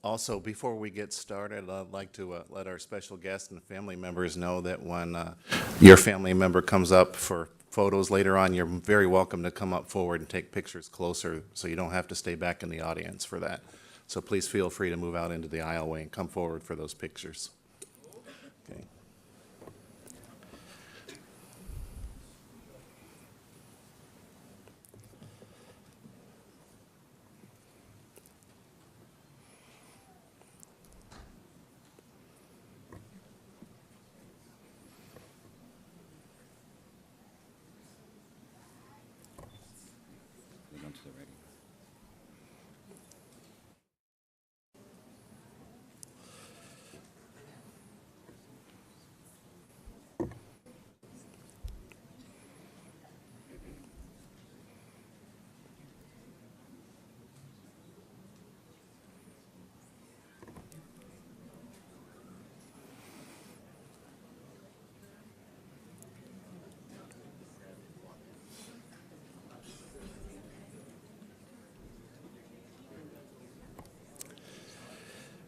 Also, before we get started, I'd like to let our special guests and family members know that when your family member comes up for photos later on, you're very welcome to come up forward and take pictures closer, so you don't have to stay back in the audience for that. So please feel free to move out into the aisleway and come forward for those pictures. Okay.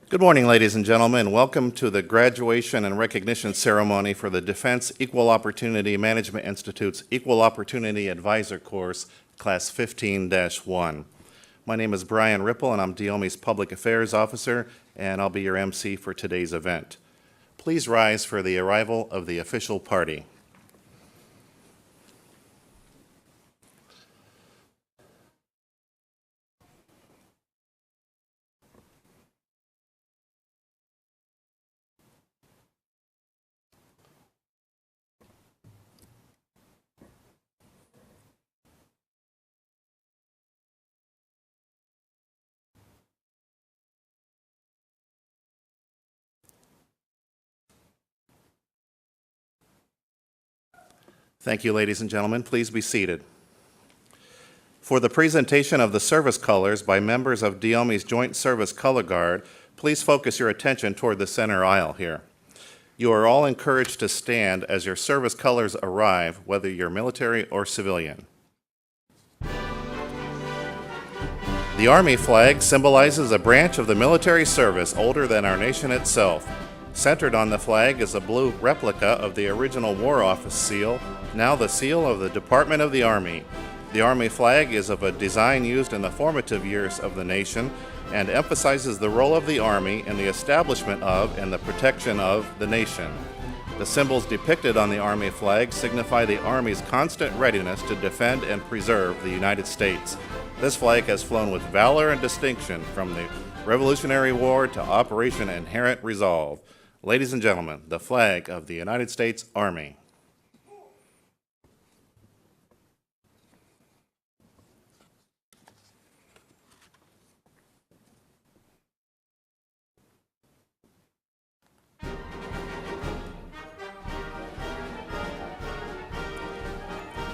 Good morning, ladies and gentlemen. Welcome to the graduation and recognition ceremony for the Defense Equal Opportunity Management Institute's Equal Opportunity Advisor course, Class 15-1. My name is Brian Ripple, and I'm DOMI's Public Affairs Officer, and I'll be your MC for today's event. Please rise for the arrival of the official party. Thank you, ladies and gentlemen. Please be seated. For the presentation of the service colors by members of DOMI's Joint Service Color Guard, please focus your attention toward the center aisle here. You are all encouraged to stand as your service colors arrive, whether you're military or civilian. The Army flag symbolizes a branch of the military service older than our nation itself. Centered on the flag is a blue replica of the original War Office seal, now the seal of the Department of the Army. The Army flag is of a design used in the formative years of the nation and emphasizes the role of the Army in the establishment of and the protection of the nation. The symbols depicted on the Army flag signify the Army's constant readiness to defend and preserve the United States. This flag has flown with valor and distinction from the Revolutionary War to Operation Inherent Resolve. Ladies and gentlemen, the flag of the United States Army.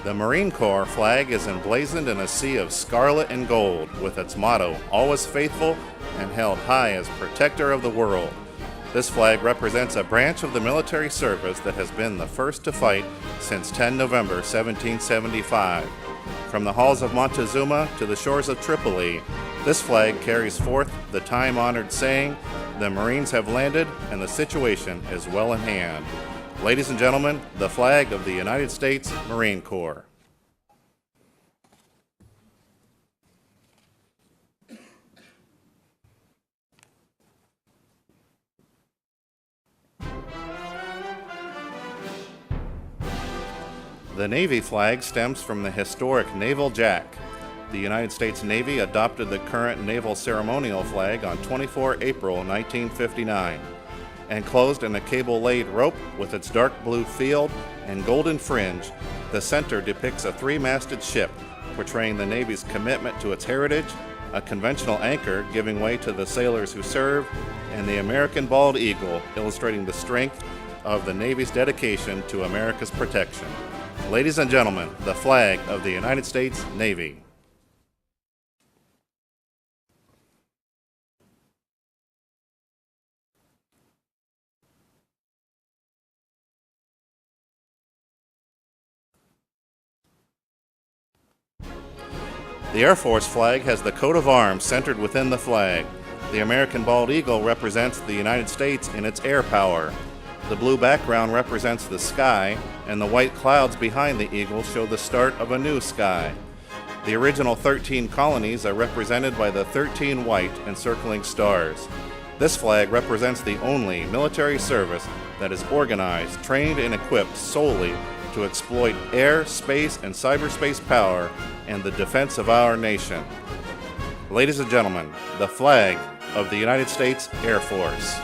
The Marine Corps flag is emblazoned in a sea of scarlet and gold, with its motto, "Always Faithful," and held high as protector of the world. This flag represents a branch of the military service that has been the first to fight since 10 November 1775. From the halls of Montezuma to the shores of Tripoli, this flag carries forth the time-honored saying, "The Marines have landed and the situation is well in hand." Ladies and gentlemen, the flag of the United States Marine Corps. The Navy flag stems from the historic Naval Jack. The United States Navy adopted the current naval ceremonial flag on 24 April 1959. Enclosed in a cable-laid rope with its dark blue field and golden fringe, the center depicts a three-masted ship, portraying the Navy's commitment to its heritage, a conventional anchor giving way to the sailors who serve, and the American bald eagle illustrating the strength of the Navy's dedication to America's protection. Ladies and gentlemen, the flag of the United States Navy. The Air Force flag has the coat of arms centered within the flag. The American bald eagle represents the United States in its air power. The blue background represents the sky, and the white clouds behind the eagle show the start of a new sky. The original 13 colonies are represented by the 13 white encircling stars. This flag represents the only military service that is organized, trained, and equipped solely to exploit air, space, and cyberspace power and the defense of our nation. Ladies and gentlemen, the flag of the United States Air Force.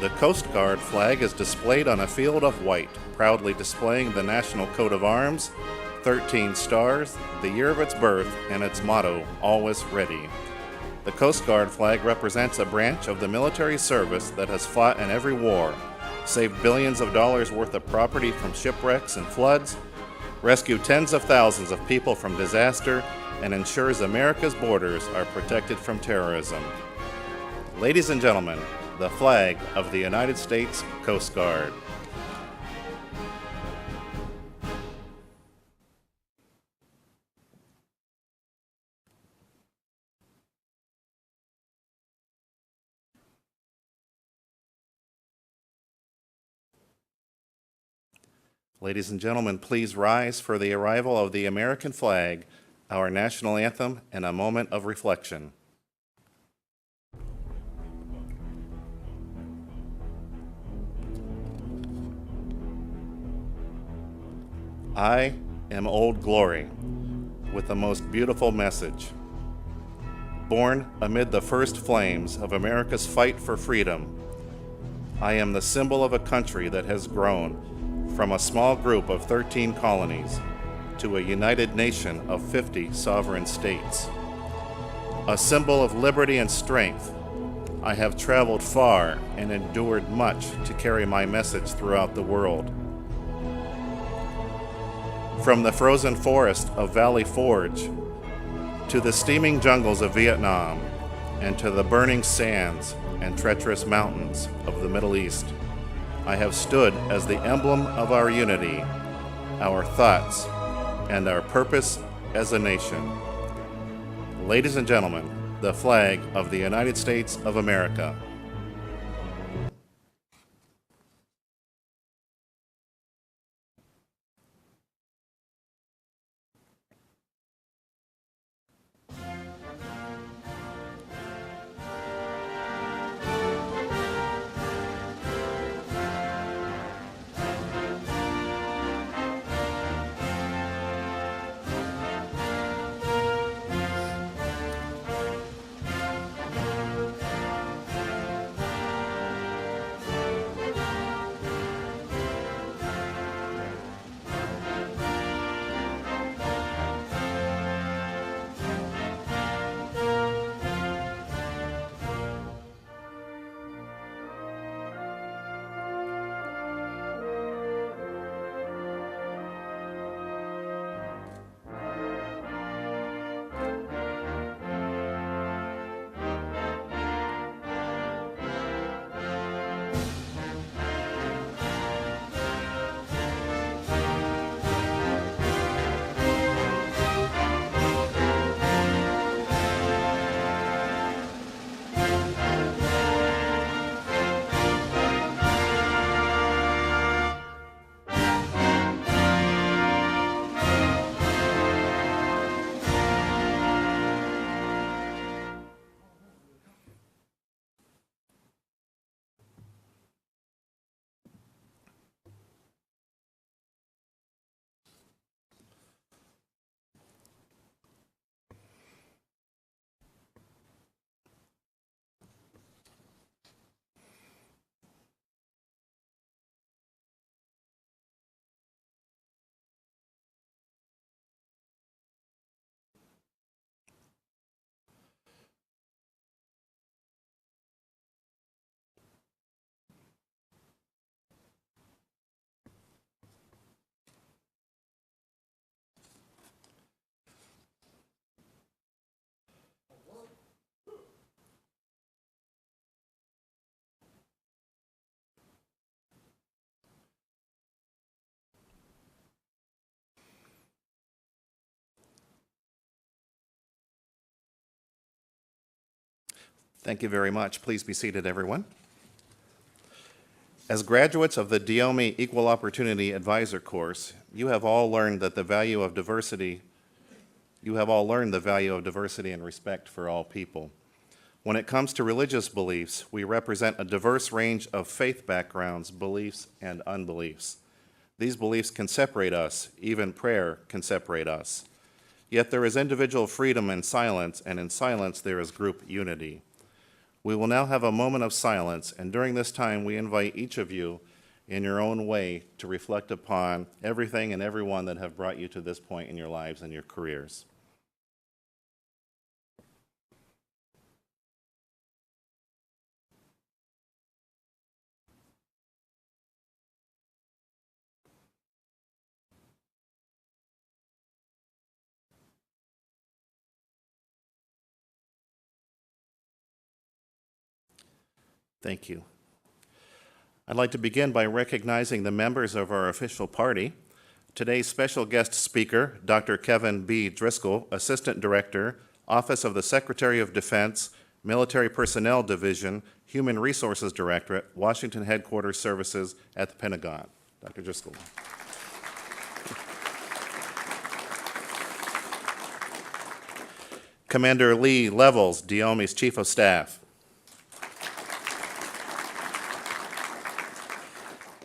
The Coast Guard flag is displayed on a field of white, proudly displaying the national coat of arms, 13 stars, the year of its birth, and its motto, always ready. The Coast Guard flag represents a branch of the military service that has fought in every war, saved billions of dollars worth of property from shipwrecks and floods, rescued tens of thousands of people from disaster, and ensures America's borders are protected from terrorism. Ladies and gentlemen, the flag of the United States Coast Guard. Ladies and gentlemen, please rise for the arrival of the American flag, our national anthem, and a moment of reflection. I am Old Glory, with the most beautiful message. Born amid the first flames of America's fight for freedom, I am the symbol of a country that has grown from a small group of 13 colonies to a united nation of 50 sovereign states. A symbol of liberty and strength, I have traveled far and endured much to carry my message throughout the world. From the frozen forest of Valley Forge, to the steaming jungles of Vietnam, and to the burning sands and treacherous mountains of the Middle East, I have stood as the emblem of our unity, our thoughts, and our purpose as a nation. Ladies and gentlemen, the flag of the United States of America. Thank you very much. Please be seated, everyone. As graduates of the DIOME Equal Opportunity Advisor course, you have all learned the value of diversity and respect for all people. When it comes to religious beliefs, we represent a diverse range of faith backgrounds, beliefs, and unbeliefs. These beliefs can separate us. Even prayer can separate us. Yet there is individual freedom in silence, and in silence there is group unity. We will now have a moment of silence, and during this time we invite each of you in your own way to reflect upon everything and everyone that have brought you to this point in your lives and your careers. Thank you. I'd like to begin by recognizing the members of our official party. Today's special guest speaker, Dr. Kevin B. Driscoll, Assistant Director, Office of the Secretary of Defense, Military Personnel Division, Human Resources Directorate, Washington Headquarters Services at the Pentagon. Dr. Driscoll. Commander Lee Levels, DIOME's Chief of Staff.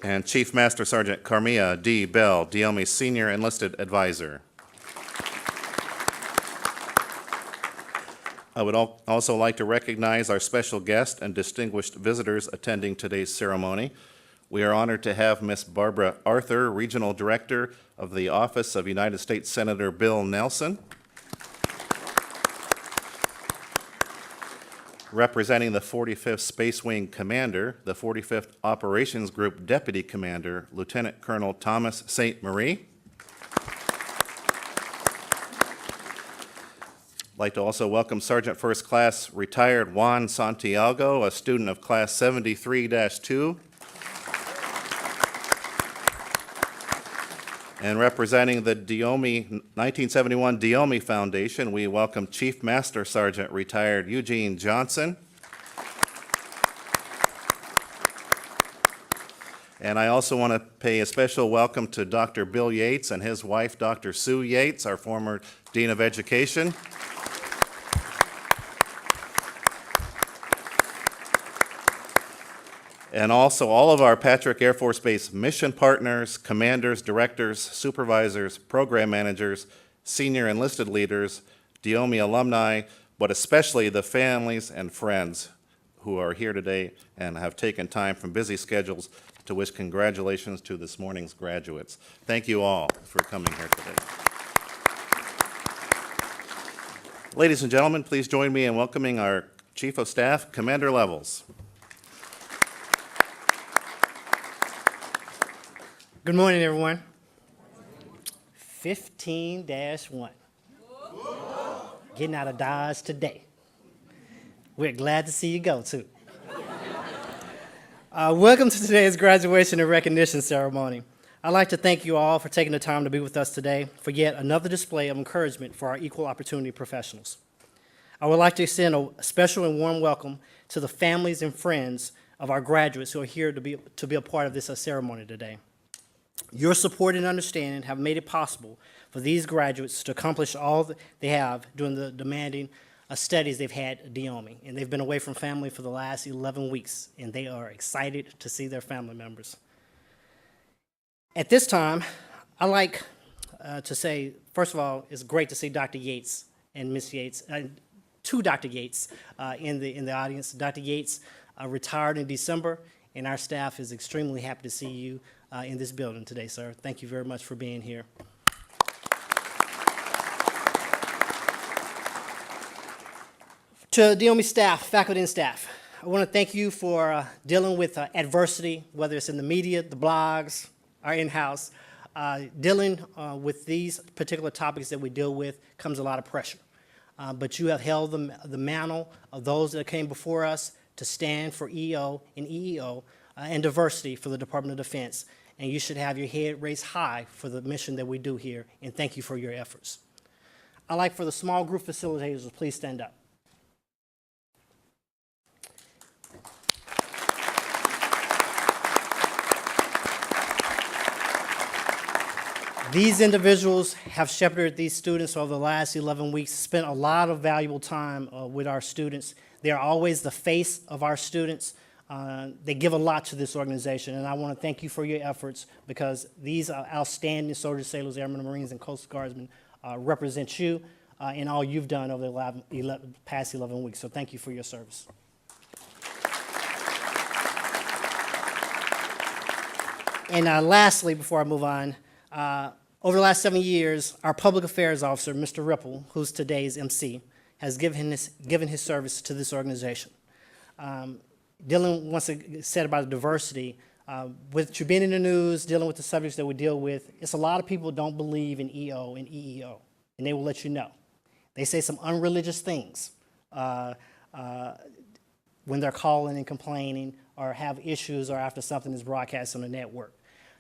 And Chief Master Sergeant Carmia D. Bell, DIOME's Senior Enlisted Advisor. I would also like to recognize our special guest and distinguished visitors attending today's ceremony. We are honored to have Ms. Barbara Arthur, Regional Director of the Office of United States Senator Bill Nelson. Representing the 45th Space Wing Commander, the 45th Operations Group Deputy Commander, Lieutenant Colonel Thomas St. Marie. I'd like to also welcome Sergeant First Class retired Juan Santiago, a student of Class 73-2. And representing the 1971 DIOME Foundation, we welcome Chief Master Sergeant retired Eugene Johnson. And I also want to pay a special welcome to Dr. Bill Yates and his wife, Dr. Sue Yates, our former Dean of Education. And also all of our Patrick Air Force Base mission partners, commanders, directors, supervisors, program managers, senior enlisted leaders, DIOME alumni, but especially the families and friends who are here today and have taken time from busy schedules to wish congratulations to this morning's graduates. Thank you all for coming here today. Ladies and gentlemen, please join me in welcoming our Chief of Staff, Commander Levels. Good morning, everyone. 15-1. Getting out of Dodge today. We're glad to see you go, too. Welcome to today's graduation and recognition ceremony. I'd like to thank you all for taking the time to be with us today for yet another display of encouragement for our equal opportunity professionals. I would like to extend a special and warm welcome to the families and friends of our graduates who are here to be a part of this ceremony today. Your support and understanding have made it possible for these graduates to accomplish all that they have during the demanding studies they've had at DIOME. And they've been away from family for the last 11 weeks, and they are excited to see their family members. At this time, I'd like to say, first of all, it's great to see Dr. Yates and Ms. Yates, two Dr. Yates in the audience. Dr. Yates retired in December, and our staff is extremely happy to see you in this building today, sir. Thank you very much for being here. To DIOME staff, faculty, and staff, I want to thank you for dealing with adversity, whether it's in the media, the blogs, our in-house. Dealing with these particular topics that we deal with comes a lot of pressure. But you have held the mantle of those that came before us to stand for EO and EEO and diversity for the Department of Defense. And you should have your head raised high for the mission that we do here, and thank you for your efforts. I'd like for the small group facilitators to please stand up. These individuals have shepherded these students over the last 11 weeks, spent a lot of valuable time with our students. They are always the face of our students. They give a lot to this organization, and I want to thank you for your efforts because these outstanding soldiers, sailors, airmen, Marines, and Coast Guardsmen represent you in all you've done over the past 11 weeks. So thank you for your service. And lastly, before I move on, over the last 7 years, our public affairs officer, Mr. Ripple, who's today's MC, has given his service to this organization. Dealing, once I said about diversity, with you being in the news, dealing with the subjects that we deal with, it's a lot of people don't believe in EO and EEO, and they will let you know. They say some unreligious things when they're calling and complaining or have issues or after something is broadcast on the network.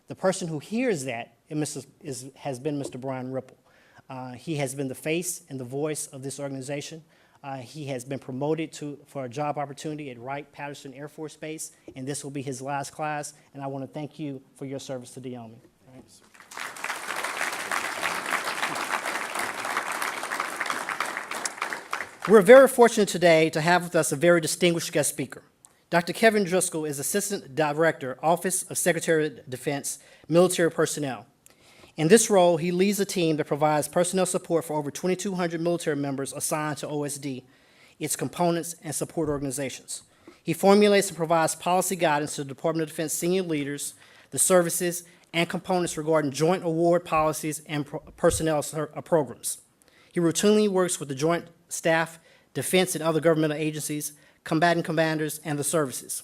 The person who hears that has been Mr. Brian Ripple. He has been the face and the voice of this organization. He has been promoted for a job opportunity at Wright-Patterson Air Force Base, and this will be his last class, and I want to thank you for your service to Diomi. Thanks. We're very fortunate today to have with us a very distinguished guest speaker. Dr. Kevin Driscoll is Assistant Director, Office of Secretary of Defense, Military Personnel. In this role, he leads a team that provides personnel support for over 2,200 military members assigned to OSD, its components, and support organizations. He formulates and provides policy guidance to the Department of Defense senior leaders, the services, and components regarding joint award policies and personnel programs. He routinely works with the Joint Staff, Defense, and other governmental agencies, combatant commanders, and the services.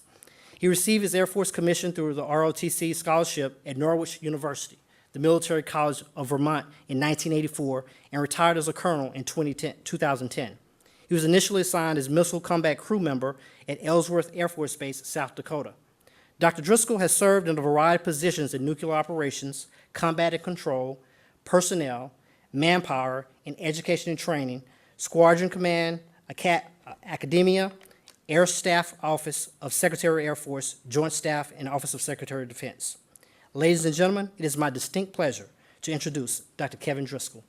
He received his Air Force commission through the ROTC scholarship at Norwich University, the Military College of Vermont, in 1984, and retired as a colonel in 2010. He was initially assigned as missile combat crew member at Ellsworth Air Force Base, South Dakota. Dr. Driscoll has served in a variety of positions in nuclear operations, combat and control, personnel, manpower, and education and training, squadron command, academia, Air Staff Office of Secretary of Air Force, Joint Staff, and Office of Secretary of Defense. Ladies and gentlemen, it is my distinct pleasure to introduce Dr. Kevin Driscoll.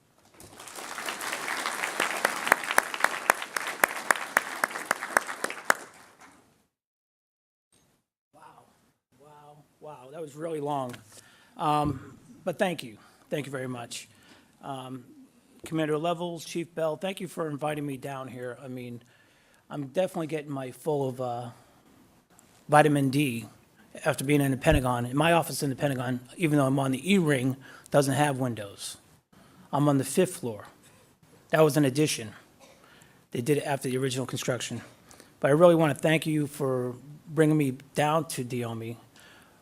Wow, that was really long. But thank you very much. Commander Levels, Chief Bell, thank you for inviting me down here. I mean, I'm definitely getting my full of vitamin D after being in the Pentagon. In my office in the Pentagon, even though I'm on the E-ring, doesn't have windows. I'm on the 5th floor. That was an addition. They did it after the original construction. But I really want to thank you for bringing me down to Diomi.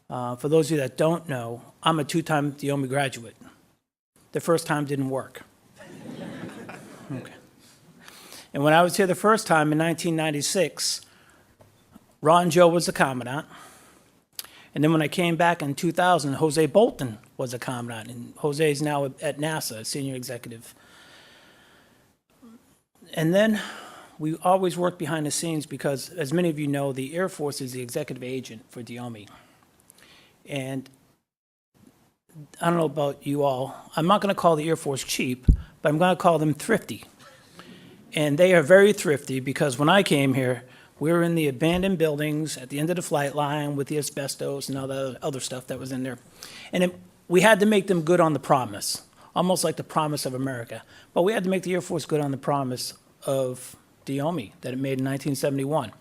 For those of you that don't know, I'm a 2-time Diomi graduate. The first time didn't work. Okay. And when I was here the first time in 1996, Ron Joe was the commandant. And then when I came back in 2000, Jose Bolton was the commandant. And Jose is now at NASA, a senior executive. And then we always work behind the scenes because, as many of you know, the Air Force is the executive agent for Diomi. And I don't know about you all. I'm not going to call the Air Force cheap, but I'm going to call them thrifty. And they are very thrifty because when I came here, we were in the abandoned buildings at the end of the flight line with the asbestos and all the other stuff that was in there. And we had to make them good on the promise, almost like the promise of America. But we had to make the Air Force good on the promise of Diomi that it made in 1971.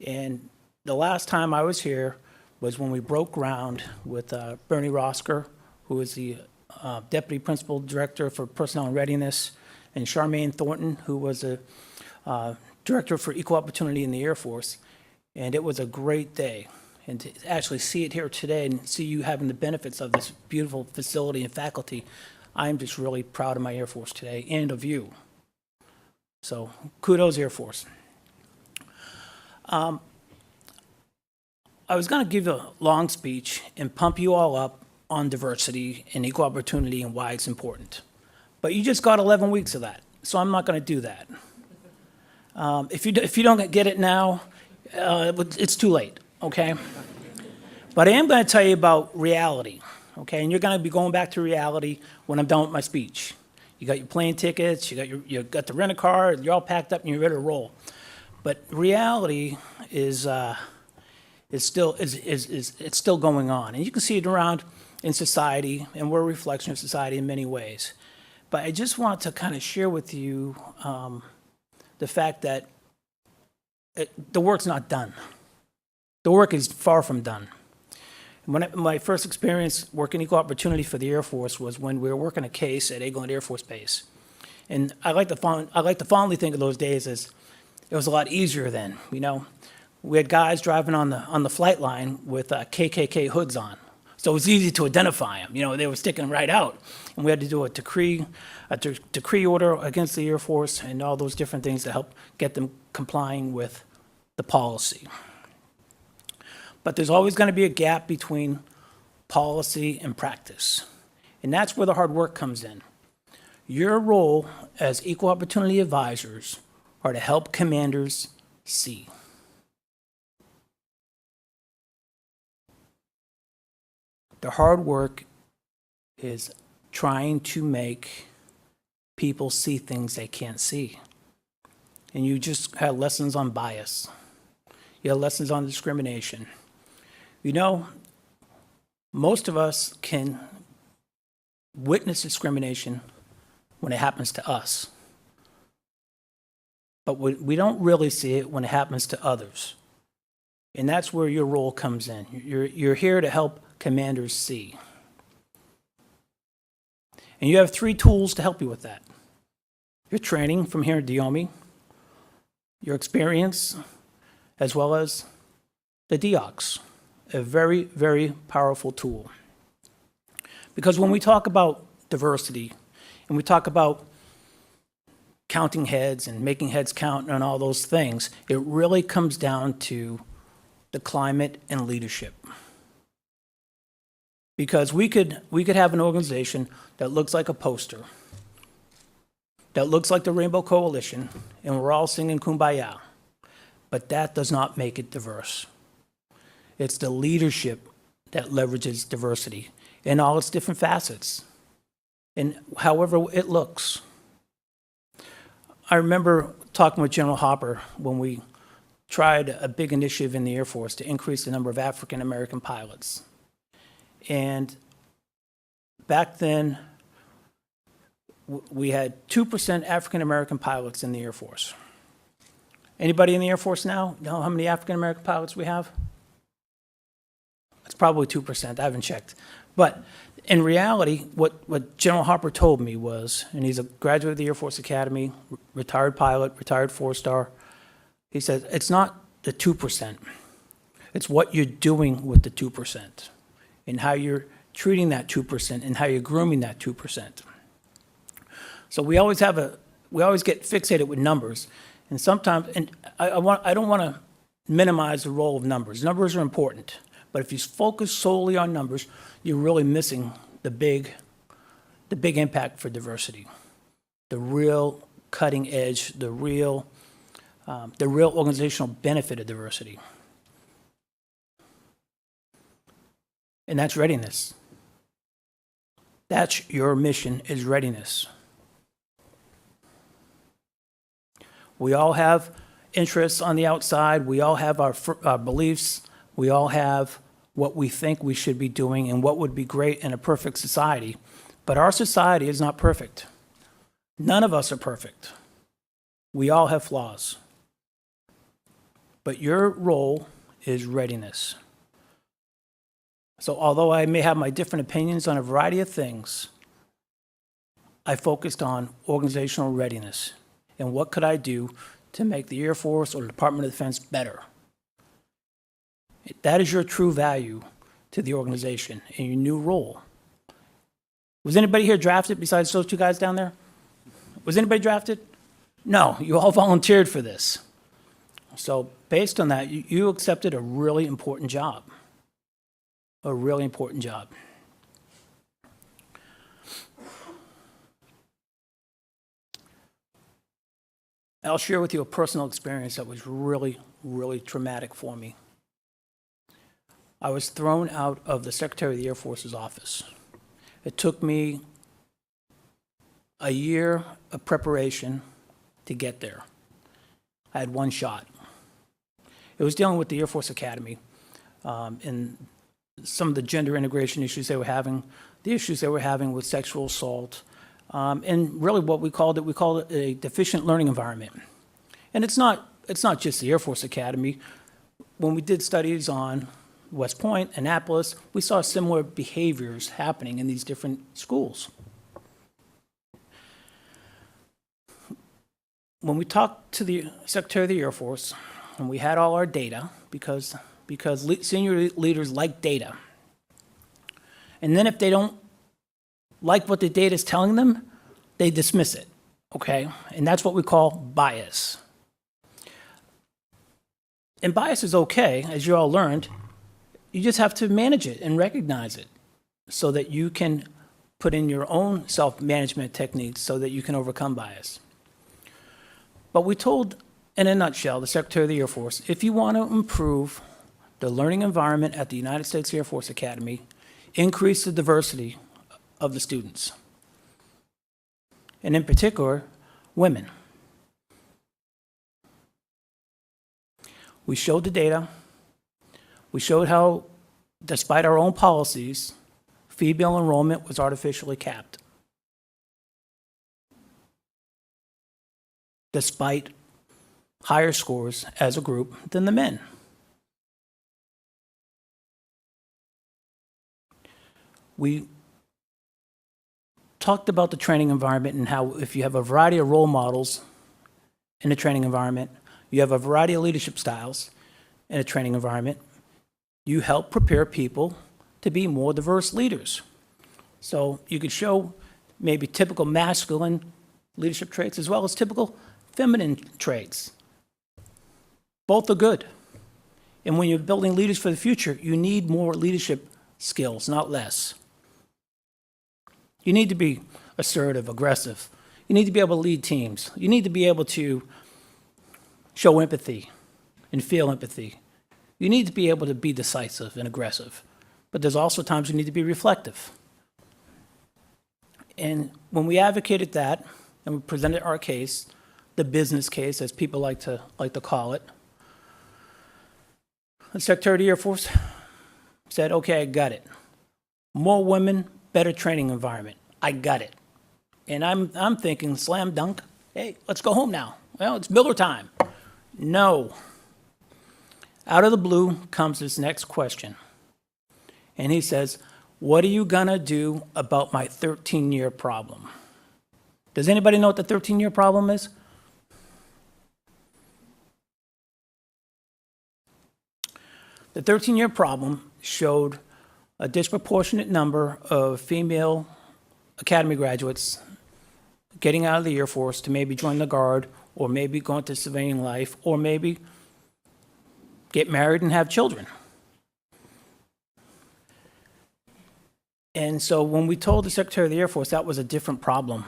And the last time I was here was when we broke ground with Bernie Rosker, who is the Deputy Principal Director for Personnel and Readiness, and Charmaine Thornton, who was a Director for Equal Opportunity in the Air Force. And it was a great day. And to actually see it here today and see you having the benefits of this beautiful facility and faculty, I'm just really proud of my Air Force today and of you. So kudos, Air Force. I was going to give a long speech and pump you all up on diversity and equal opportunity and why it's important. But you just got 11 weeks of that, so I'm not going to do that. If you don't get it now, it's too late, okay? But I am going to tell you about reality, okay? And you're going to be going back to reality when I'm done with my speech. You got your plane tickets, you got the rent-a-car, you're all packed up and you're ready to roll. But reality is still it's still going on, and you can see it around in society, and we're a reflection of society in many ways. But I just want to kind of share with you the fact that the work's not done. The work is far from done. My first experience working equal opportunity for the Air Force was when we were working a case at Eglin Air Force Base. And I like to fondly think of those days as it was a lot easier then, you know. We had guys driving on the flight line with KKK hoods on. So it was easy to identify them. You know, they were sticking right out. And we had to do a decree order against the Air Force and all those different things to help get them complying with the policy. But there's always going to be a gap between policy and practice. And that's where the hard work comes in. Your role as equal opportunity advisors are to help commanders see. The hard work is trying to make people see things they can't see. And you just had lessons on bias. You had lessons on discrimination. You know, most of us can witness discrimination when it happens to us. But we don't really see it when it happens to others. And that's where your role comes in. You're here to help commanders see. And you have 3 tools to help you with that. Your training from here at DOMI, your experience, as well as the EOAC, a very, very powerful tool. Because when we talk about diversity, and we talk about counting heads and making heads count and all those things, it really comes down to the climate and leadership. Because we could have an organization that looks like a poster, that looks like the Rainbow Coalition, and we're all singing Kumbaya. But that does not make it diverse. It's the leadership that leverages diversity in all its different facets, and however it looks. I remember talking with General Hopper when we tried a big initiative in the Air Force to increase the number of African American pilots. And back then, we had 2% African American pilots in the Air Force. Anybody in the Air Force now know how many African American pilots we have? It's probably 2%, I haven't checked. But in reality, what General Hopper told me was, and he's a graduate of the Air Force Academy, retired pilot, retired 4-star, he said, it's not the 2%, it's what you're doing with the 2%, and how you're treating that 2%, and how you're grooming that 2%. So we always get fixated with numbers, and sometimes, and I don't want to minimize the role of numbers. Numbers are important, but if you focus solely on numbers, you're really missing the big impact for diversity, the real cutting edge, the real organizational benefit of diversity. And that's readiness. That's your mission, is readiness. We all have interests on the outside. We all have our beliefs. We all have what we think we should be doing and what would be great in a perfect society. But our society is not perfect. None of us are perfect. We all have flaws. But your role is readiness. So although I may have my different opinions on a variety of things, I focused on organizational readiness and what could I do to make the Air Force or the Department of Defense better. That is your true value to the organization and your new role. Was anybody here drafted besides those 2 guys down there? Was anybody drafted? No, you all volunteered for this. So based on that, you accepted a really important job. A really important job. I'll share with you a personal experience that was really, really traumatic for me. I was thrown out of the Secretary of the Air Force's office. It took me a year of preparation to get there. I had one shot. It was dealing with the Air Force Academy and some of the gender integration issues they were having, the issues they were having with sexual assault, and really what we called it a deficient learning environment. And it's not just the Air Force Academy. When we did studies on West Point, Annapolis, we saw similar behaviors happening in these different schools. When we talked to the Secretary of the Air Force, and we had all our data, because senior leaders like data, and then if they don't like what the data is telling them, they dismiss it, okay? And that's what we call bias. And bias is okay, as you all learned. You just have to manage it and recognize it so that you can put in your own self-management techniques so that you can overcome bias. But we told, in a nutshell, the Secretary of the Air Force, if you want to improve the learning environment at the United States Air Force Academy, increase the diversity of the students, and in particular, women. We showed the data. We showed how, despite our own policies, female enrollment was artificially capped, despite higher scores as a group than the men. We talked about the training environment and how if you have a variety of role models in a training environment, you have a variety of leadership styles in a training environment, you help prepare people to be more diverse leaders. So you could show maybe typical masculine leadership traits as well as typical feminine traits. Both are good. And when you're building leaders for the future, you need more leadership skills, not less. You need to be assertive, aggressive. You need to be able to lead teams. You need to be able to show empathy and feel empathy. You need to be able to be decisive and aggressive. But there's also times you need to be reflective. And when we advocated that, and we presented our case, the business case, as people like to call it, the Secretary of the Air Force said, okay, I got it. More women, better training environment. I got it. And I'm thinking, slam dunk, hey, let's go home now. Well, it's Miller time. No. Out of the blue comes this next question. And he says, what are you gonna do about my 13-year problem? Does anybody know what the 13-year problem is? The 13-year problem showed a disproportionate number of female academy graduates getting out of the Air Force to maybe join the Guard, or maybe go into civilian life, or maybe get married and have children. And so when we told the Secretary of the Air Force that was a different problem,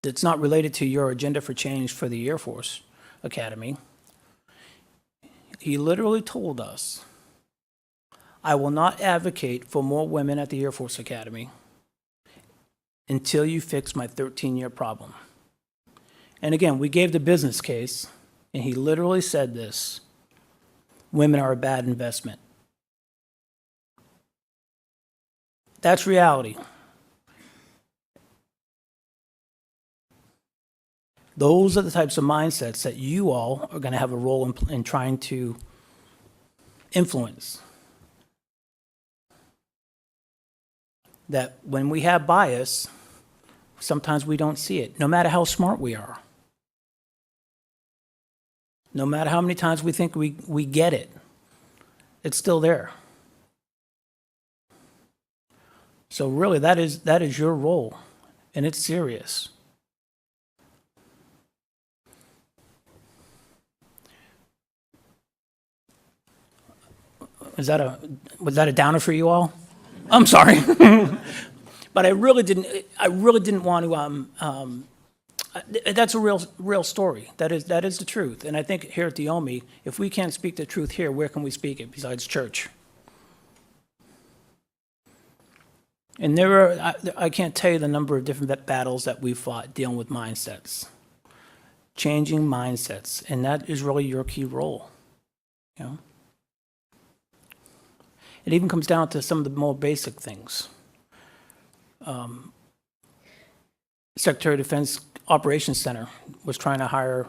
that's not related to your agenda for change for the Air Force Academy, he literally told us, I will not advocate for more women at the Air Force Academy until you fix my 13-year problem. And again, we gave the business case, and he literally said this, women are a bad investment. That's reality. Those are the types of mindsets that you all are going to have a role in trying to influence. That when we have bias, sometimes we don't see it, no matter how smart we are. No matter how many times we think we get it, it's still there. So really, that is your role, and it's serious. Was that a downer for you all? I'm sorry, but I really didn't want to. That's a real story. That is the truth. And I think here at the OMI, if we can't speak the truth here, where can we speak it besides church? And there are, I can't tell you the number of different battles that we fought dealing with mindsets, changing mindsets, and that is really your key role, you know? It even comes down to some of the more basic things. Secretary of Defense Operations Center was trying to hire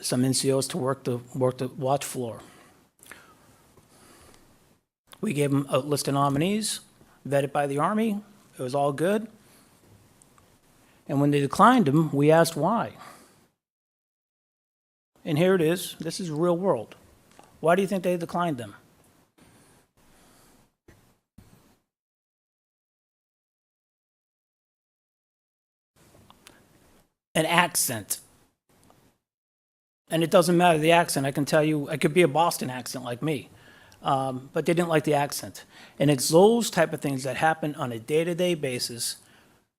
some NCOs to work the watch floor. We gave them a list of nominees, vetted by the Army. It was all good. And when they declined them, we asked why. And here it is. This is real world. Why do you think they declined them? An accent. And it doesn't matter the accent. I can tell you, it could be a Boston accent like me. But they didn't like the accent. And it's those type of things that happen on a day-to-day basis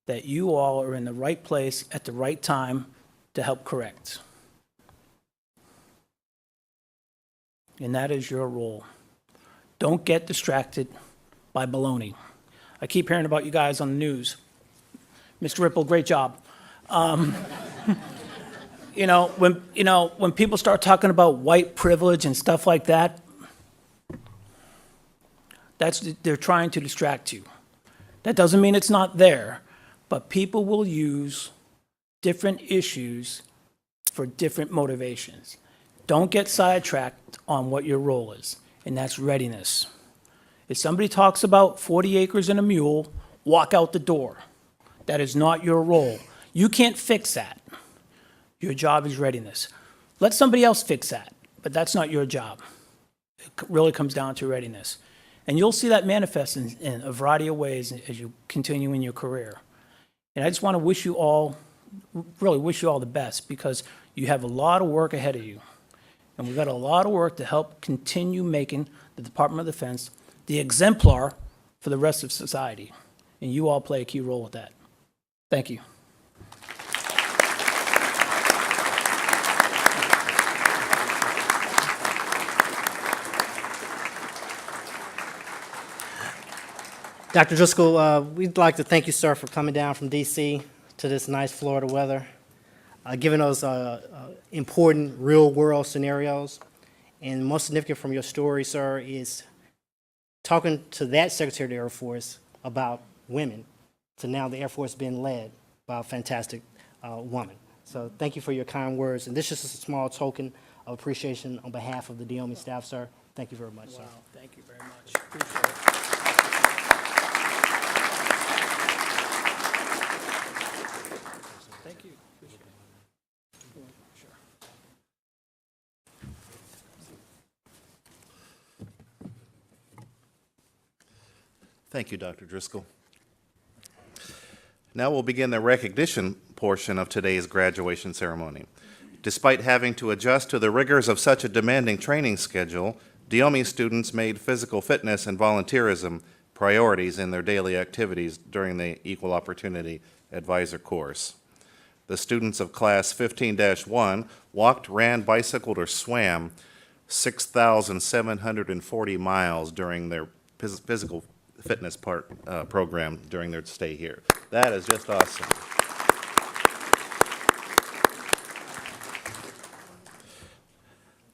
that you all are in the right place at the right time to help correct. And that is your role. Don't get distracted by baloney. I keep hearing about you guys on the news. Mr. Ripple, great job. When people start talking about white privilege and stuff like that, they're trying to distract you. That doesn't mean it's not there, but people will use different issues for different motivations. Don't get sidetracked on what your role is, and that's readiness. If somebody talks about 40 acres and a mule, walk out the door. That is not your role. You can't fix that. Your job is readiness. Let somebody else fix that, but that's not your job. It really comes down to readiness. And you'll see that manifest in a variety of ways as you continue in your career. And I just want to wish you all the best, because you have a lot of work ahead of you. And we've got a lot of work to help continue making the Department of Defense the exemplar for the rest of society. And you all play a key role with that. Thank you. Dr. Driscoll, we'd like to thank you, sir, for coming down from D.C. to this nice Florida weather, giving us important real-world scenarios. And most significant from your story, sir, is talking to that Secretary of the Air Force about women, to now the Air Force being led by a fantastic woman. So thank you for your kind words. And this is just a small token of appreciation on behalf of the DOME staff, sir. Thank you very much, sir. Wow, thank you very much. Appreciate it. Thank you. Appreciate it. Sure. Thank you, Dr. Driscoll. Now we'll begin the recognition portion of today's graduation ceremony. Despite having to adjust to the rigors of such a demanding training schedule, DOME students made physical fitness and volunteerism priorities in their daily activities during the Equal Opportunity Advisor course. The students of Class 15-1 walked, ran, bicycled, or swam 6,740 miles during their physical fitness program during their stay here. That is just awesome.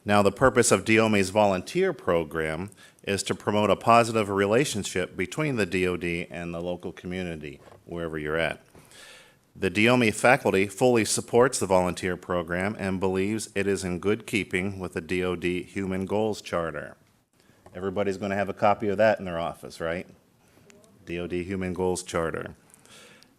Now, the purpose of DOME's volunteer program is to promote a positive relationship between the DoD and the local community, wherever you're at. The DOME faculty fully supports the volunteer program and believes it is in good keeping with the DoD Human Goals Charter. Everybody's going to have a copy of that in their office, right? DoD Human Goals Charter.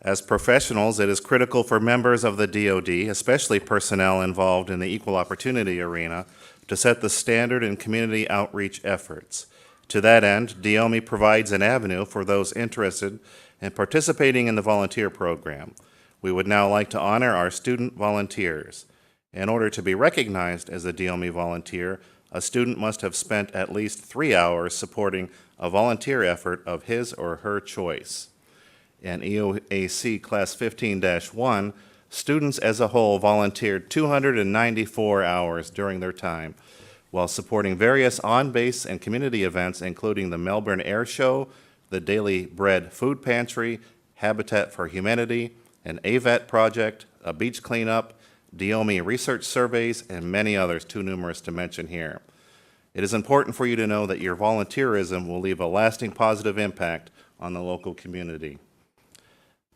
As professionals, it is critical for members of the DoD, especially personnel involved in the equal opportunity arena, to set the standard in community outreach efforts. To that end, DOME provides an avenue for those interested in participating in the volunteer program. We would now like to honor our student volunteers. In order to be recognized as a DOME volunteer, a student must have spent at least 3 hours supporting a volunteer effort of his or her choice. In EOAC Class 15-1, students as a whole volunteered 294 hours during their time while supporting various on-base and community events, including the Melbourne Air Show, the Daily Bread Food Pantry, Habitat for Humanity, an AVET project, a beach cleanup, Diomi research surveys, and many others too numerous to mention here. It is important for you to know that your volunteerism will leave a lasting positive impact on the local community.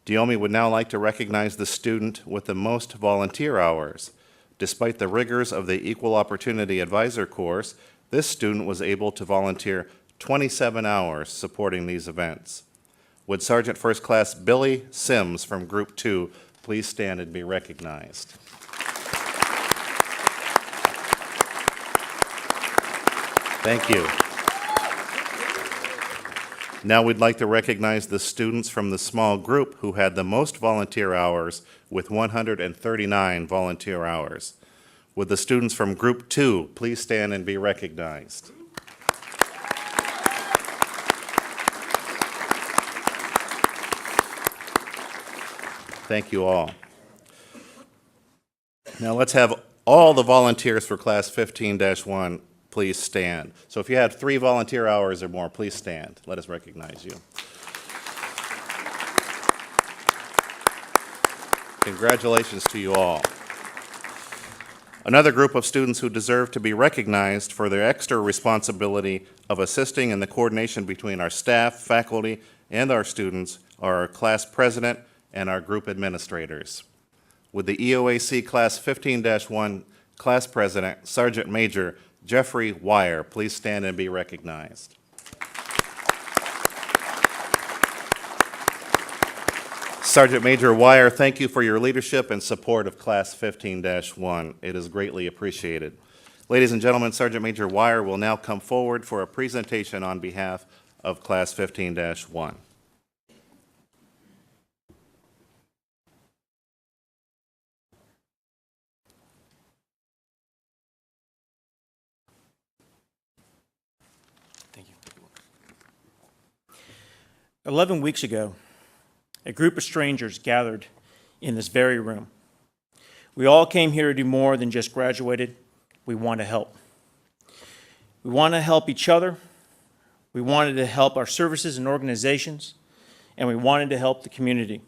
Diomi would now like to recognize the student with the most volunteer hours. Despite the rigors of the Equal Opportunity Advisor course, this student was able to volunteer 27 hours supporting these events. Would Sergeant First Class Billy Sims from Group 2 please stand and be recognized? Thank you. Now we'd like to recognize the students from the small group who had the most volunteer hours with 139 volunteer hours. Would the students from Group 2 please stand and be recognized? Thank you all. Now let's have all the volunteers for Class 15-1 please stand. So if you had 3 volunteer hours or more, please stand. Let us recognize you. Congratulations to you all. Another group of students who deserve to be recognized for their extra responsibility of assisting in the coordination between our staff, faculty, and our students are our class president and our group administrators. Would the EOAC Class 15-1 class president, Sergeant Major Jeffrey Wire, please stand and be recognized. Sergeant Major Wire, thank you for your leadership and support of Class 15-1. It is greatly appreciated. Ladies and gentlemen, Sergeant Major Wire will now come forward for a presentation on behalf of Class 15-1. Thank you. 11 weeks ago, a group of strangers gathered in this very room. We all came here to do more than just graduated. We want to help. We want to help each other. We wanted to help our services and organizations, and we wanted to help the community.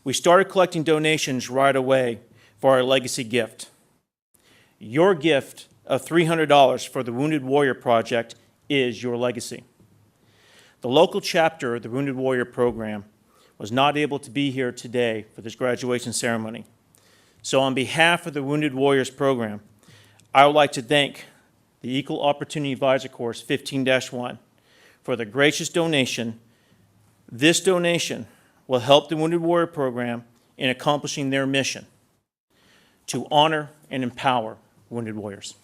We started collecting donations right away for our legacy gift. Your gift of $300 for the Wounded Warrior Project is your legacy. The local chapter of the Wounded Warrior Program was not able to be here today for this graduation ceremony. So on behalf of the Wounded Warriors Program, I would like to thank the Equal Opportunity Advisor Course 15-1 for the gracious donation. This donation will help the Wounded Warrior Program in accomplishing their mission to honor and empower wounded warriors.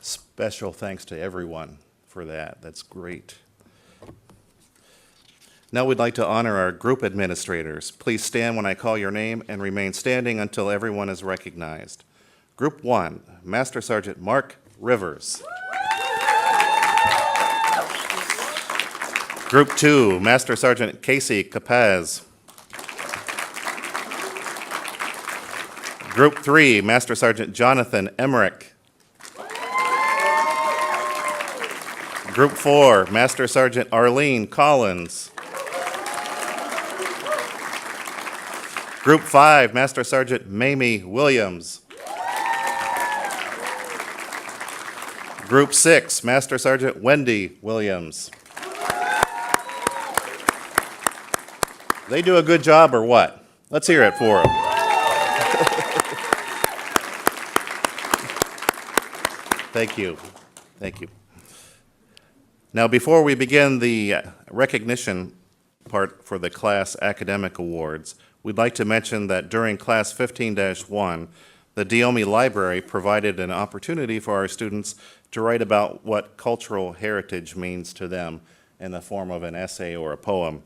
Special thanks to everyone for that. That's great. Now we'd like to honor our group administrators. Please stand when I call your name and remain standing until everyone is recognized. Group 1, Master Sergeant Mark Rivers. Group 2, Master Sergeant Casey Capaz. Group 3, Master Sergeant Jonathan Emmerich. Group 4, Master Sergeant Arlene Collins. Group 5, Master Sergeant Mamie Williams. Group 6, Master Sergeant Wendy Williams. They do a good job or what? Let's hear it for them. Thank you. Thank you. Now, before we begin the recognition part for the class academic awards, we'd like to mention that during Class 15-1, the Diomi Library provided an opportunity for our students to write about what cultural heritage means to them in the form of an essay or a poem.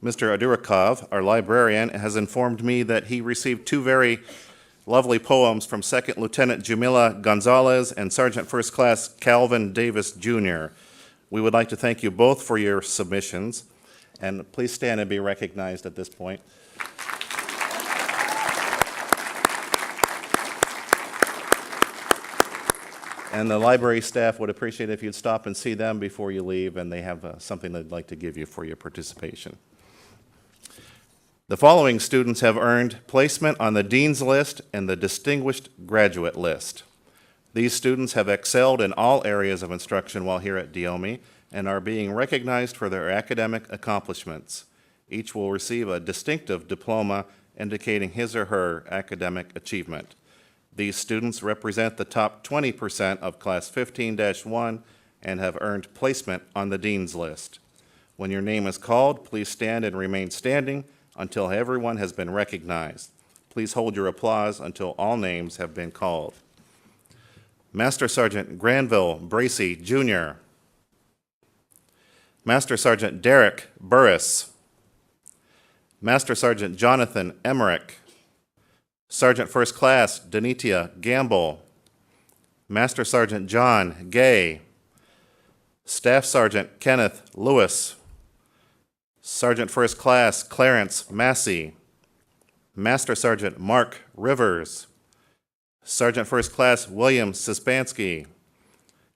Mr. Adurakov, our librarian, has informed me that he received 2 very lovely poems from 2nd Lieutenant Jamila Gonzalez and Sergeant First Class Calvin Davis, Jr. We would like to thank you both for your submissions, and please stand and be recognized at this point. And the library staff would appreciate if you'd stop and see them before you leave, and they have something they'd like to give you for your participation. The following students have earned placement on the Dean's List and the Distinguished Graduate List. These students have excelled in all areas of instruction while here at Diomi and are being recognized for their academic accomplishments. Each will receive a distinctive diploma indicating his or her academic achievement. These students represent the top 20% of Class 15-1 and have earned placement on the Dean's List. When your name is called, please stand and remain standing until everyone has been recognized. Please hold your applause until all names have been called. Master Sergeant Granville Bracey, Jr. Master Sergeant Derek Burris. Master Sergeant Jonathan Emmerich. Sergeant First Class Denitia Gamble. Master Sergeant John Gay. Staff Sergeant Kenneth Lewis. Sergeant First Class Clarence Massey. Master Sergeant Mark Rivers. Sergeant First Class William Sispansky.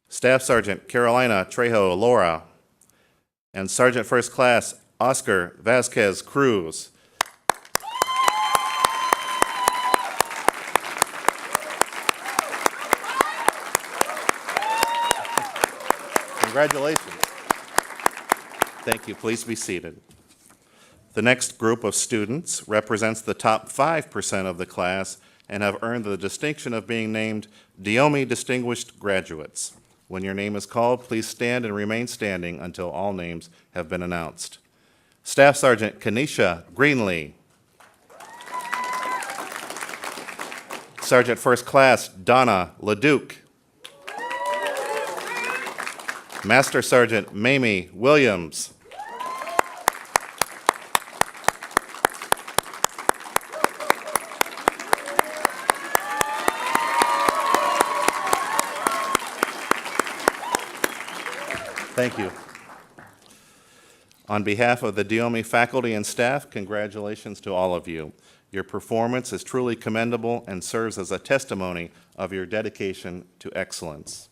Staff Sergeant Carolina Trejo Laura. And Sergeant First Class Oscar Vasquez Cruz. Congratulations. Thank you. Please be seated. The next group of students represents the top 5% of the class and have earned the distinction of being named Diomi Distinguished Graduates. When your name is called, please stand and remain standing until all names have been announced. Staff Sergeant Kenesha Greenlee. Sergeant First Class Donna LeDuc. Master Sergeant Mamie Williams. Thank you. On behalf of the Diomi faculty and staff, congratulations to all of you. Your performance is truly commendable and serves as a testimony of your dedication to excellence.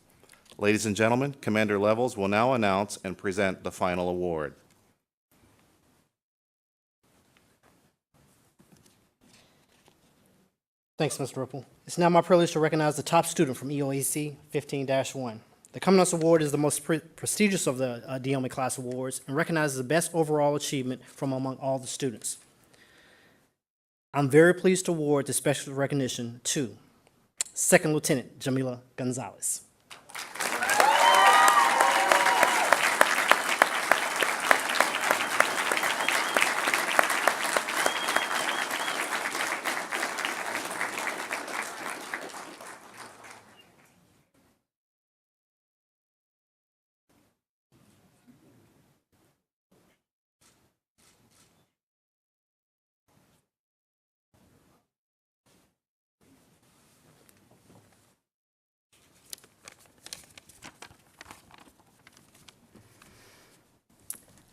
Ladies and gentlemen, Commander Levels will now announce and present the final award. Thanks, Mr. Ripple. It's now my privilege to recognize the top student from EOAC 15-1. The Commandant's Award is the most prestigious of the Diomi class awards and recognizes the best overall achievement from among all the students. I'm very pleased to award the special recognition to Second Lieutenant Jamila Gonzalez.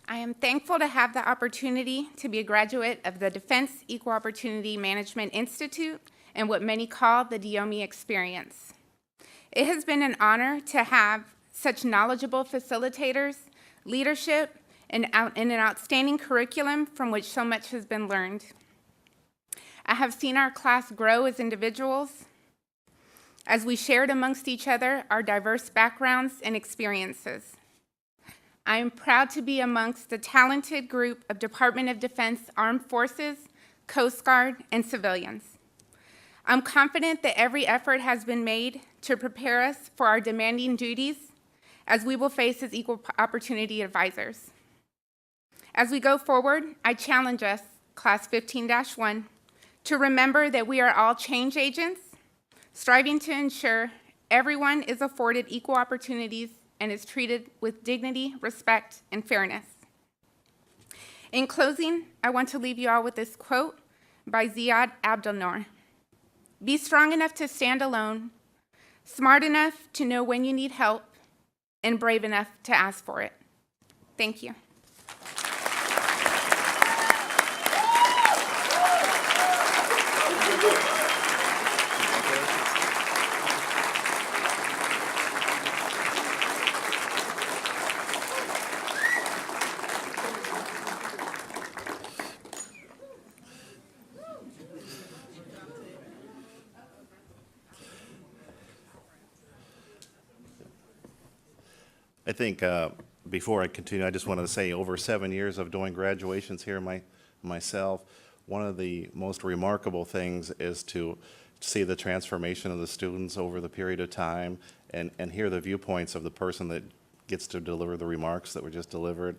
I am thankful to have the opportunity to be a graduate of the Defense Equal Opportunity Management Institute and what many call the Diomi experience. It has been an honor to have such knowledgeable facilitators, leadership, and an outstanding curriculum from which so much has been learned. I have seen our class grow as individuals, as we shared amongst each other our diverse backgrounds and experiences. I am proud to be amongst the talented group of Department of Defense Armed Forces, Coast Guard, and civilians. I'm confident that every effort has been made to prepare us for our demanding duties as we will face as equal opportunity advisors. As we go forward, I challenge us, Class 15-1, to remember that we are all change agents, striving to ensure everyone is afforded equal opportunities and is treated with dignity, respect, and fairness. In closing, I want to leave you all with this quote by Ziad Abdelnour. Be strong enough to stand alone, smart enough to know when you need help, and brave enough to ask for it. Thank you. I think before I continue, I just wanted to say over 7 years of doing graduations here myself, one of the most remarkable things is to see the transformation of the students over the period of time and hear the viewpoints of the person that gets to deliver the remarks that were just delivered.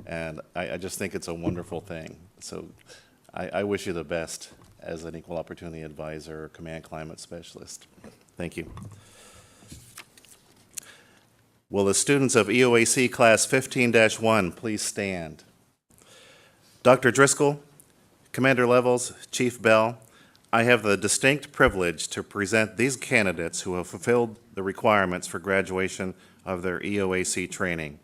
And I just think it's a wonderful thing. So I wish you the best as an equal opportunity advisor or command climate specialist. Thank you. Will the students of EOAC Class 15-1 please stand? Dr. Driscoll, Commander Levels, Chief Bell, I have the distinct privilege to present these candidates who have fulfilled the requirements for graduation of their EOAC training.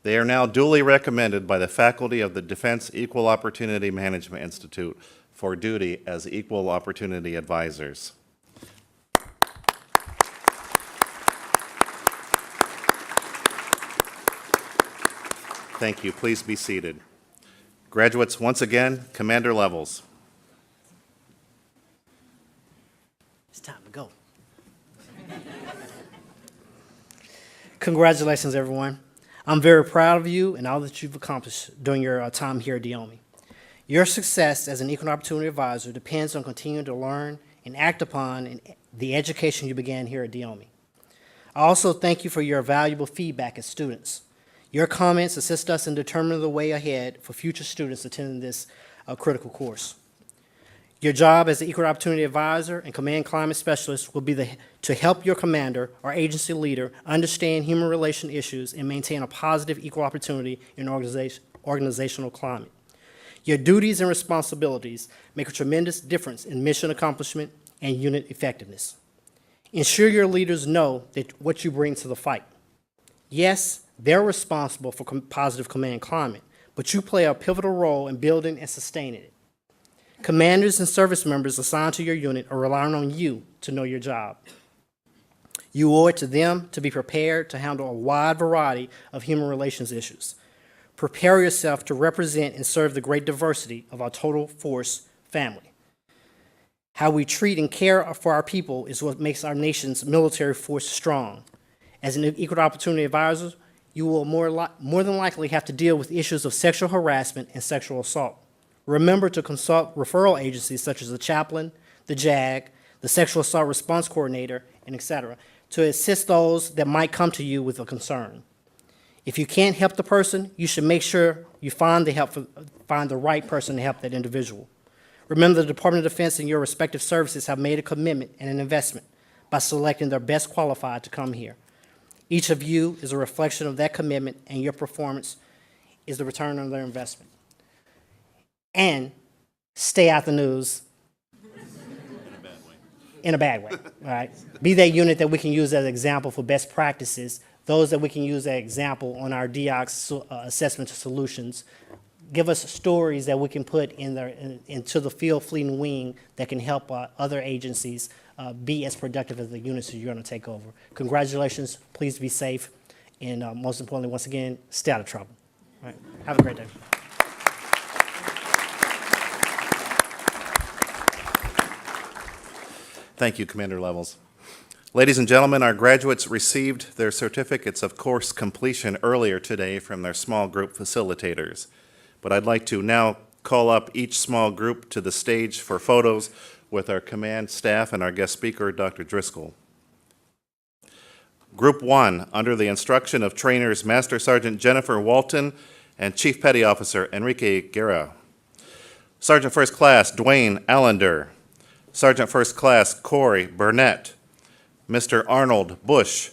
They are now duly recommended by the faculty of the Defense Equal Opportunity Management Institute for duty as equal opportunity advisors. Thank you. Please be seated. Graduates, once again, Commander Levels. It's time to go. Congratulations, everyone. I'm very proud of you and all that you've accomplished during your time here at DOME. Your success as an equal opportunity advisor depends on continuing to learn and act upon the education you began here at DOME. I also thank you for your valuable feedback as students. Your comments assist us in determining the way ahead for future students attending this critical course. Your job as an equal opportunity advisor and command climate specialist will be to help your commander or agency leader understand human relation issues and maintain a positive equal opportunity in organizational climate. Your duties and responsibilities make a tremendous difference in mission accomplishment and unit effectiveness. Ensure your leaders know that what you bring to the fight. Yes, they're responsible for positive command climate, but you play a pivotal role in building and sustaining it. Commanders and service members assigned to your unit are relying on you to know your job. You owe it to them to be prepared to handle a wide variety of human relations issues. Prepare yourself to represent and serve the great diversity of our total force family. How we treat and care for our people is what makes our nation's military force strong. As an equal opportunity advisor, you will more than likely have to deal with issues of sexual harassment and sexual assault. Remember to consult referral agencies such as the chaplain, the JAG, the Sexual Assault Response Coordinator, and etc., to assist those that might come to you with a concern. If you can't help the person, you should make sure you find the right person to help that individual. Remember, the Department of Defense and your respective services have made a commitment and an investment by selecting their best qualified to come here. Each of you is a reflection of that commitment, and your performance is the return on their investment. And stay out the news. In a bad way, all right? Be that unit that we can use as an example for best practices, those that we can use as example on our DOC assessment of solutions. Give us stories that we can put into the field fleet and wing that can help other agencies be as productive as the units that you're going to take over. Congratulations, please be safe, and most importantly, once again, stay out of trouble. All right? Have a great day. Thank you, Commander Levels. Ladies and gentlemen, our graduates received their certificates of course completion earlier today from their small group facilitators. But I'd like to now call up each small group to the stage for photos with our command staff and our guest speaker, Dr. Driscoll. Group 1, under the instruction of trainers Master Sergeant Jennifer Walton and Chief Petty Officer Enrique Guerra. Sergeant First Class Dwayne Allender. Sergeant First Class Corey Burnett. Mr. Arnold Bush.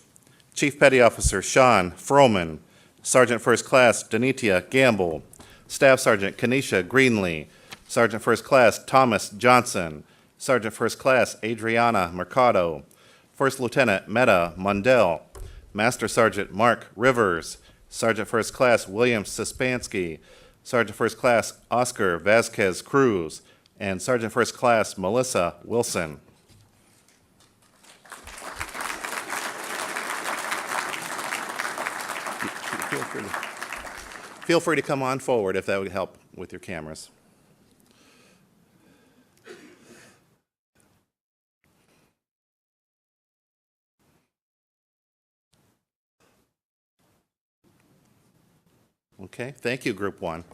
Chief Petty Officer Sean Froman. Sergeant First Class Danitia Gamble. Staff Sergeant Kenesha Greenlee. Sergeant First Class Thomas Johnson. Sergeant First Class Adriana Mercado. First Lieutenant Meta Mundell. Master Sergeant Mark Rivers. Sergeant First Class William Sispansky. Sergeant First Class Oscar Vasquez Cruz. And Sergeant First Class Melissa Wilson. Feel free to come on forward if that would help with your cameras. Okay, thank you, Group 1.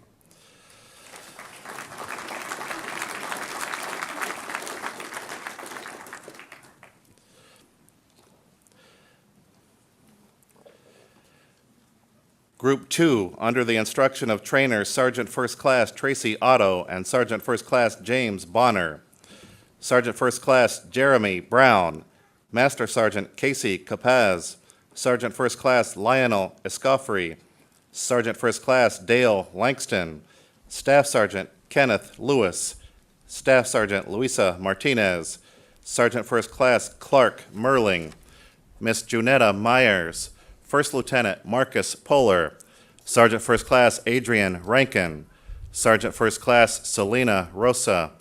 Group 2, under the instruction of trainers Sergeant First Class Tracy Otto and Sergeant First Class James Bonner. Sergeant First Class Jeremy Brown, Master Sergeant Casey Capaz, Sergeant First Class Lionel Escoffrey, Sergeant First Class Dale Langston, Staff Sergeant Kenneth Lewis, Staff Sergeant Luisa Martinez, Sergeant First Class Clark Merling, Miss Junetta Myers, First Lieutenant Marcus Polar, Sergeant First Class Adrian Rankin, Sergeant First Class Selena Rosa,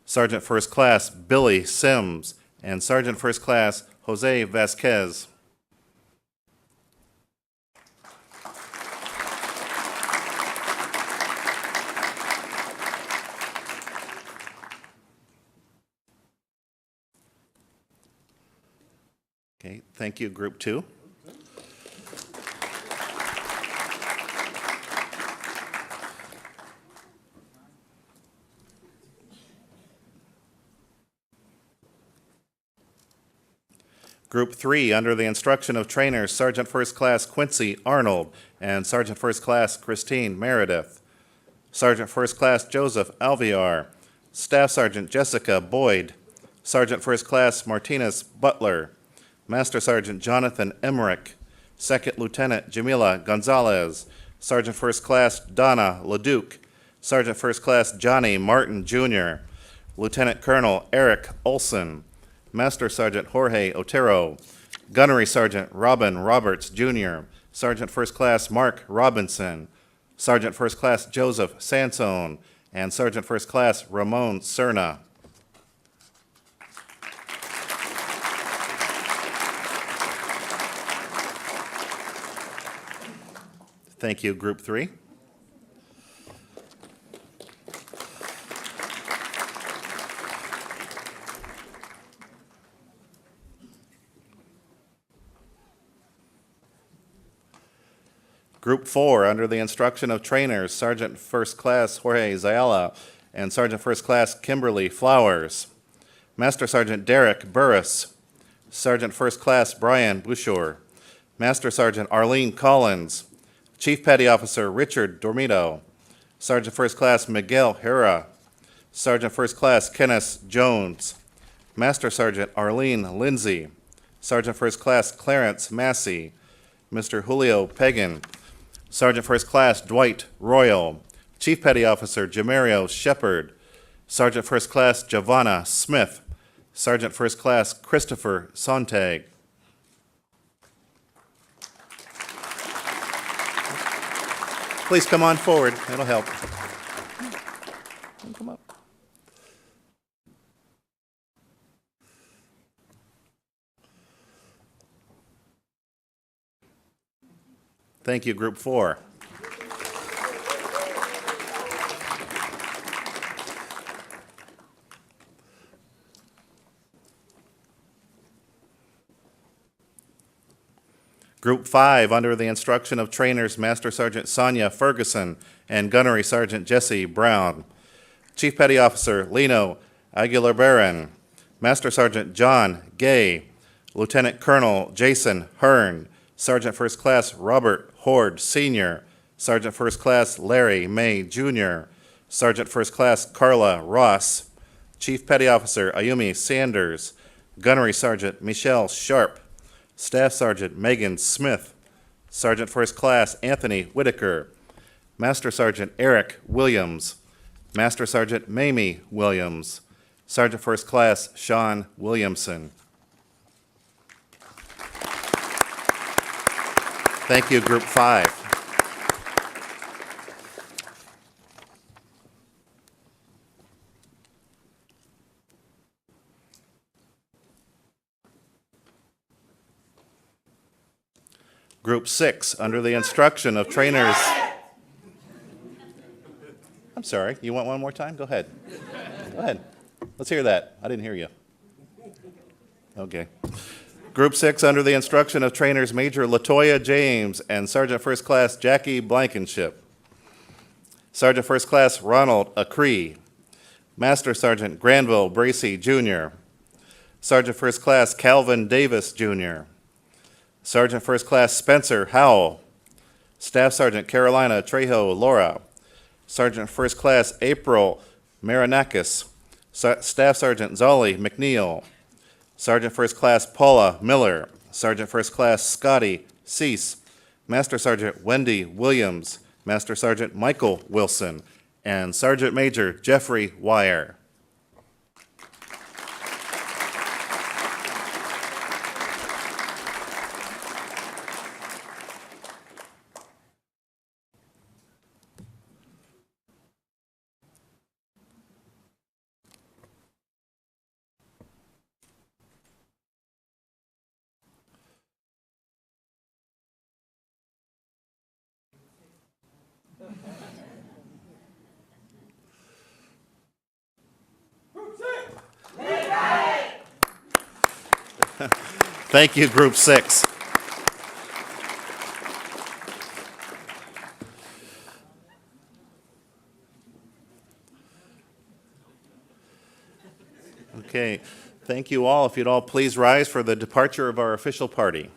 Sergeant First Class Billy Sims, and Sergeant First Class Jose Vasquez. Okay, thank you, Group 2. Group 3, under the instruction of trainers Sergeant First Class Quincy Arnold and Sergeant First Class Christine Meredith. Sergeant First Class Joseph Alviar, Staff Sergeant Jessica Boyd, Sergeant First Class Martinez Butler, Master Sergeant Jonathan Emmerich, Second Lieutenant Jamila Gonzalez, Sergeant First Class Donna LeDuc, Sergeant First Class Johnny Martin Jr., Lieutenant Colonel Eric Olson, Master Sergeant Jorge Otero, Gunnery Sergeant Robin Roberts Jr., Sergeant First Class Mark Robinson, Sergeant First Class Joseph Sansone, and Sergeant First Class Ramon Cerna. Thank you, Group 3. Group 4, under the instruction of trainers Sergeant First Class Jorge Zayala and Sergeant First Class Kimberly Flowers. Master Sergeant Derek Burris, Sergeant First Class Brian Bouchard, Master Sergeant Arlene Collins, Chief Petty Officer Richard Dormito, Sergeant First Class Miguel Hera, Sergeant First Class Kenneth Jones, Master Sergeant Arlene Lindsay, Sergeant First Class Clarence Massey, Mr. Julio Pagan, Sergeant First Class Dwight Royal, Chief Petty Officer Jamario Shepard, Sergeant First Class Giovanna Smith, Sergeant First Class Christopher Sontag. Please come on forward, it'll help. Come up. Thank you, Group 4. Group 5, under the instruction of trainers Master Sergeant Sonia Ferguson and Gunnery Sergeant Jesse Brown. Chief Petty Officer Lino Aguilar-Barron, Master Sergeant John Gay, Lieutenant Colonel Jason Hearn, Sergeant First Class Robert Horde Sr., Sergeant First Class Larry May Jr., Sergeant First Class Carla Ross, Chief Petty Officer Ayumi Sanders, Gunnery Sergeant Michelle Sharp, Staff Sergeant Megan Smith, Sergeant First Class Anthony Whitaker, Master Sergeant Eric Williams, Master Sergeant Mamie Williams, Sergeant First Class Sean Williamson. Thank you, Group 5. Group 6, under the instruction of trainers. I'm sorry, you want one more time? Go ahead. Go ahead. Let's hear that. I didn't hear you. Okay. Group 6, under the instruction of trainers Major Latoya James and Sergeant First Class Jackie Blankenship. Sergeant First Class Ronald Acree, Master Sergeant Granville Bracey, Jr., Sergeant First Class Calvin Davis, Jr., Sergeant First Class Spencer Howell, Staff Sergeant Carolina Trejo Laura, Sergeant First Class April Marinakis, Staff Sergeant Zolly McNeil, Sergeant First Class Paula Miller, Sergeant First Class Scotty Cease, Master Sergeant Wendy Williams, Master Sergeant Michael Wilson, and Sergeant Major Jeffrey Wire. Thank you, Group 6. Okay, thank you all. If you'd all please rise for the departure of our official party.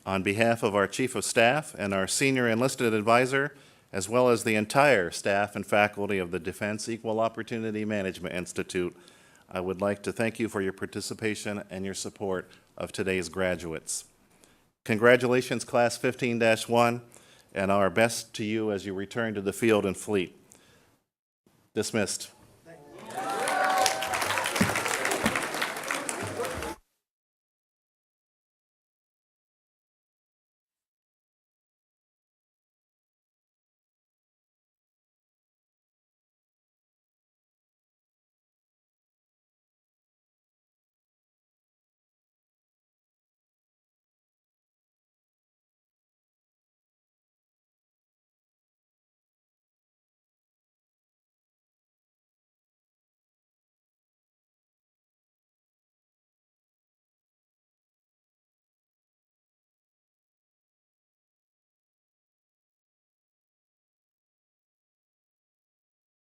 On behalf of our Chief of Staff and our Senior Enlisted Advisor, as well as the entire staff and faculty of the Defense Equal Opportunity Management Institute, I would like to thank you for your participation and your support of today's graduates. Congratulations, Class 15-1, and our best to you as you return to the field and fleet. Dismissed.